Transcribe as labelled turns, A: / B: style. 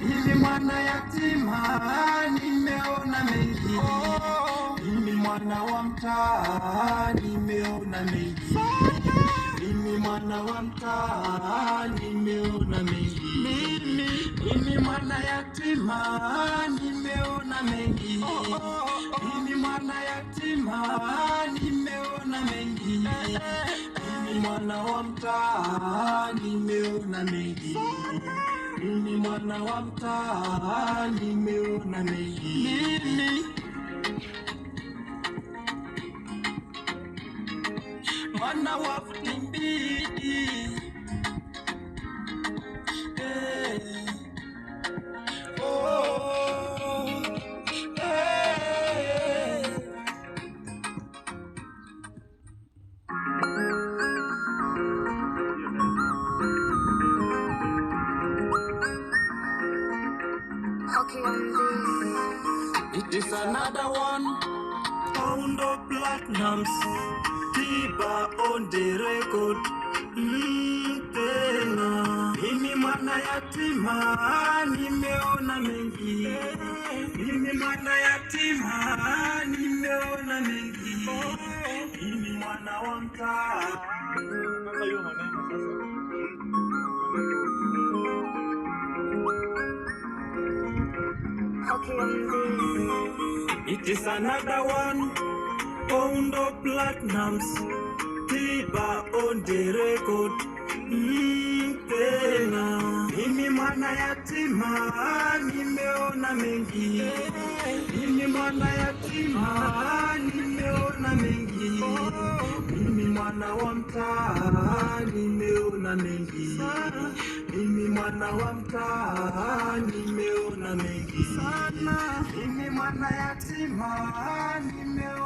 A: Mimi mwana yatima nimeona mengi, mimi mwana wa mtaa nimeona mengi, mimi mwana wa mtaa nimeona mengi, mimi mwana yatima nimeona mengi, mimi mwana yatima nimeona mengi, mimi mwana wa mtaa nimeona mengi, mimi mwana wa mtaa nimeona mengi, mwana wa Mtimbiti, It is another one pound of platinums, Tiba on the record. Tena mimi mwana yatima nimeona mengi, mimi mwana yatima nimeona mengi, mimi mwana wa mtaa. It is another one pound of platinums, Tiba on the record. Tena mimi mwana yatima nimeona mengi, mimi mwana yatima nimeona mengi, mimi mwana wa mtaa nimeona mengi, mimi mwana wa mtaa nimeona mengi, mimi mwana yatima nimeona